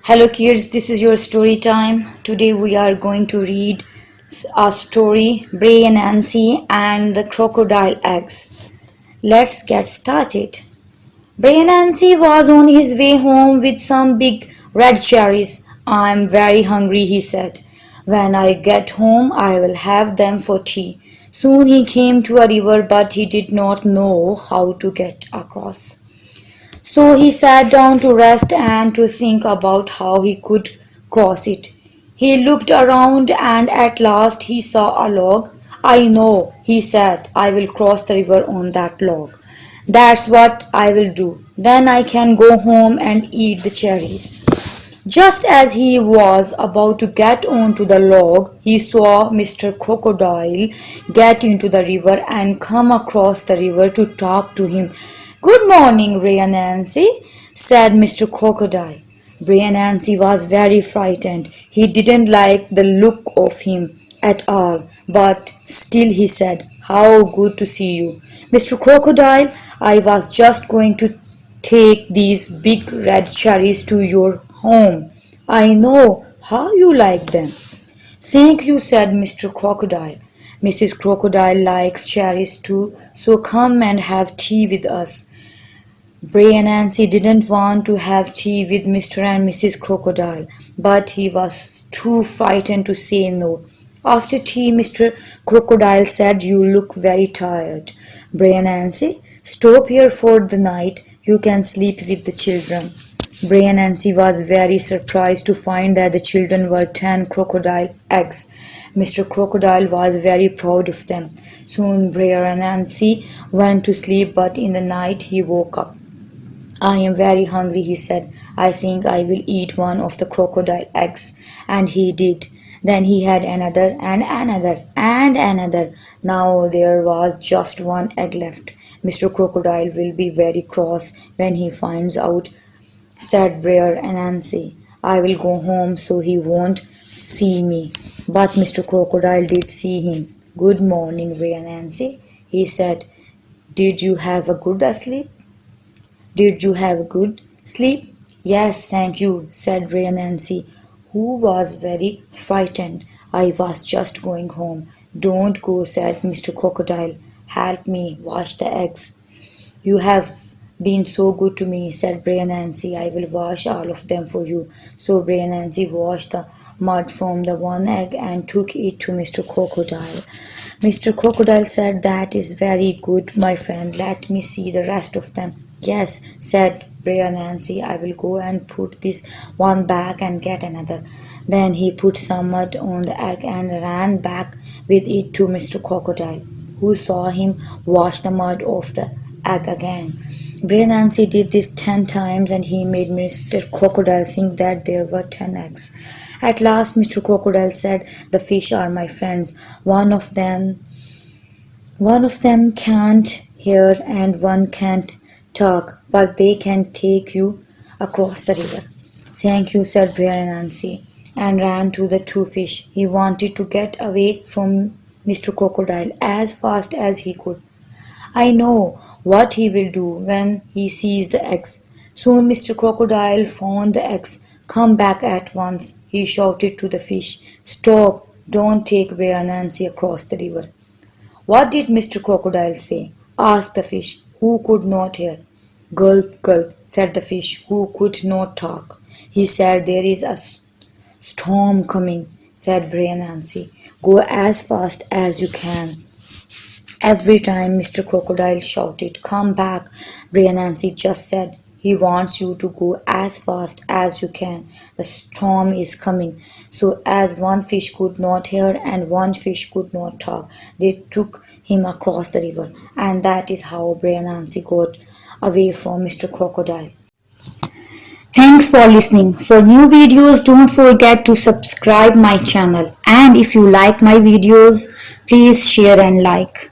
Hello kids, this is your story time. Today we are going to read a story, Brer Annansy and the Crocodile Eggs. Let's get started. Brer Annansy was on his way home with some big red cherries. I'm very hungry, he said. When I get home, I will have them for tea. Soon he came to a river, but he did not know how to get across. So he sat down to rest and to think about how he could cross it. He looked around and at last he saw a log. I know, he said, I will cross the river on that log. That's what I will do. Then I can go home and eat the cherries. Just as he was about to get onto the log, he saw Mr. Crocodile get into the river and come across the river to talk to him. Good morning, Brer Annansy, said Mr. Crocodile. Brer Annansy was very frightened. He didn't like the look of him at all, but still he said, How good to see you. Mr. Crocodile, I was just going to take these big red cherries to your home. I know how you like them. Thank you, said Mr. Crocodile. Mrs. Crocodile likes cherries too, so come and have tea with us. Brer Annansy didn't want to have tea with Mr. and Mrs. Crocodile, but he was too frightened to say no. After tea, Mr. Crocodile said, You look very tired. Brer Annansy, stop here for the night. You can sleep with the children. Brer Annansy was very surprised to find that the children were 10 crocodile eggs. Mr. Crocodile was very proud of them. Soon Brer Annansy went to sleep, but in the night he woke up. I am very hungry, he said. I think I will eat one of the crocodile eggs. And he did. Then he had another and another and another. Now there was just one egg left. Mr. Crocodile will be very cross when he finds out, said Brer Annansy. I will go home so he won't see me. But Mr. Crocodile did see him. Good morning, Brer Annansy, he said. Did you have a good sleep? Did you have a good sleep? Yes, thank you, said Brer Annansy, who was very frightened. I was just going home. Don't go, said Mr. Crocodile. Help me wash the eggs. You have been so good to me, said Brer Annansy. I will wash all of them for you. So Brer Annansy washed the mud from the one egg and took it to Mr. Crocodile. Mr. Crocodile said, That is very good, my friend. Let me see the rest of them. Yes, said Brer Annansy, I will go and put this one back and get another. Then he put some mud on the egg and ran back with it to Mr. Crocodile, who saw him wash the mud off the egg again. Brer Annansy did this 10 times and he made Mr. Crocodile think that there were 10 eggs. At last Mr. Crocodile said, The fish are my friends. One of them can't hear and one can't talk, but they can take you across the river. Thank you, said Brer Annansy, and ran to the two fish. He wanted to get away from Mr. Crocodile as fast as he could. I know what he will do when he sees the eggs. Soon Mr. Crocodile found the eggs. Come back at once, he shouted to the fish. Stop, don't take Brer Annansy across the river. What did Mr. Crocodile say? Asked the fish, who could not hear. Gulp, gulp, said the fish, who could not talk. He said, There is a storm coming, said Brer Annansy. Go as fast as you can. Every time Mr. Crocodile shouted, Come back, Brer Annansy just said, He wants you to go as fast as you can. The storm is coming. So as one fish could not hear and one fish could not talk, they took him across the river. And that is how Brer Annansy got away from Mr. Crocodile. Thanks for listening. For new videos, don't forget to subscribe my channel. And if you like my videos, please share and like.